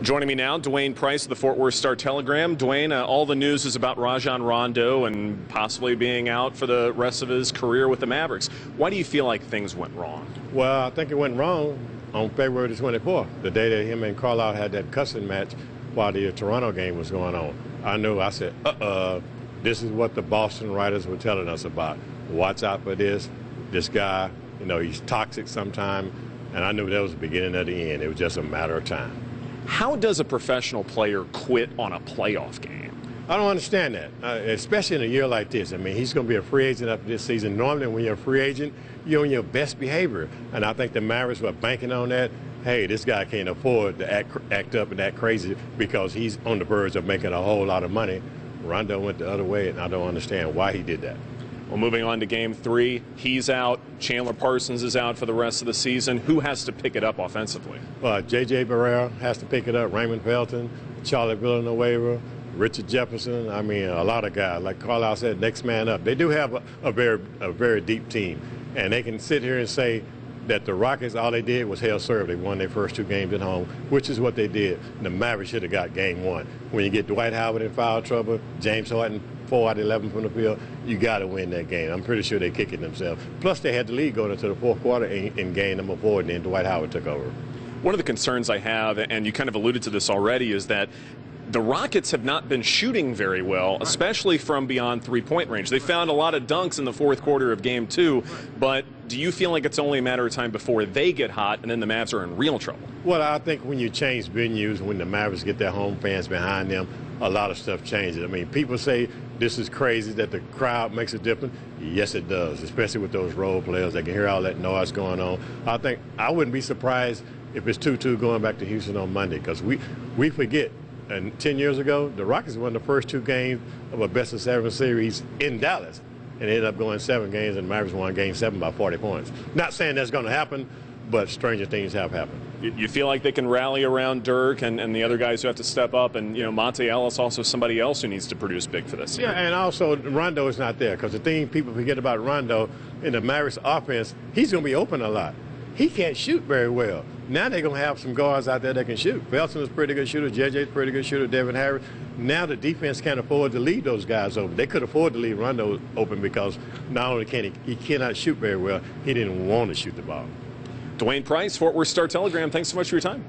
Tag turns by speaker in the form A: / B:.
A: Joining me now, Dwain Price of the Fort Worth Star-Telegram. Dwain, all the news is about Rajon Rondo and possibly being out for the rest of his career with the Mavericks. Why do you feel like things went wrong?
B: Well, I think it went wrong on February the 24th, the day that him and Carlisle had that cussing match while the Toronto game was going on. I said, this is what the Boston writers were telling us about. Watch out for this guy, he's toxic sometimes, and I knew that was the beginning of the end. It was just a matter of time.
A: How does a professional player quit on a playoff game?
B: I don't understand that, especially in a year like this. I mean, he's going to be a free agent after this season. Normally, when you're a free agent, you're on your best behavior. And I think the Mavericks were banking on that. Hey, this guy can't afford to act up and act crazy because he's on the verge of making a whole lot of money. Rondo went the other way, and I don't understand why he did that.
A: Well, moving on to Game 3, he's out. Chandler Parsons is out for the rest of the season. Who has to pick it up offensively?
B: J.J. Barrera has to pick it up. Raymond Felton, Charlie Villanueva, Richard Jefferson. I mean, a lot of guys. Like Carlisle said, next man up. They do have a very deep team, and they can sit here and say that the Rockets, all they did was hell serve. They won their first 2 games at home, which is what they did. The Mavericks should have got Game 1. When you get Dwight Howard in foul trouble, James Harden 4 out of 11 from the field, you got to win that game. I'm pretty sure they kick it themselves. Plus, they had the lead going into the fourth quarter in game number 4, and then Dwight Howard took over.
A: One of the concerns I have, and you kind of alluded to this already, is that the Rockets have not been shooting very well, especially from beyond three-point range. They found a lot of dunks in the fourth quarter of Game 2, but do you feel like it's only a matter of time before they get hot and then the Mavs are in real trouble?
B: Well, I think when you change venues, when the Mavericks get their home fans behind them, a lot of stuff changes. I mean, people say this is crazy that the crowd makes a difference. Yes, it does, especially with those role players. They can hear all that noise going on. I wouldn't be surprised if it's 2-2 going back to Houston on Monday, because we forget. And 10 years ago, the Rockets won the first 2 games of a best-of-7 series in Dallas, and ended up going 7 games, and the Mavericks won Game 7 by 40 points. Not saying that's going to happen, but stranger things have happened.
A: You feel like they can rally around Dirk and the other guys who have to step up, and Monte Ellis also somebody else who needs to produce big for this year.
B: Yeah, and also Rondo is not there, because the thing people forget about Rondo in the Mavericks offense, he's going to be open a lot. He can't shoot very well. Now they're going to have some guards out there that can shoot. Felton is a pretty good shooter. JJ's a pretty good shooter. Devin Harris. Now the defense can't afford to leave those guys open. They could afford to leave Rondo open because not only can he cannot shoot very well, he didn't want to shoot the ball.
A: Dwain Price, Fort Worth Star-Telegram, thanks so much for your time.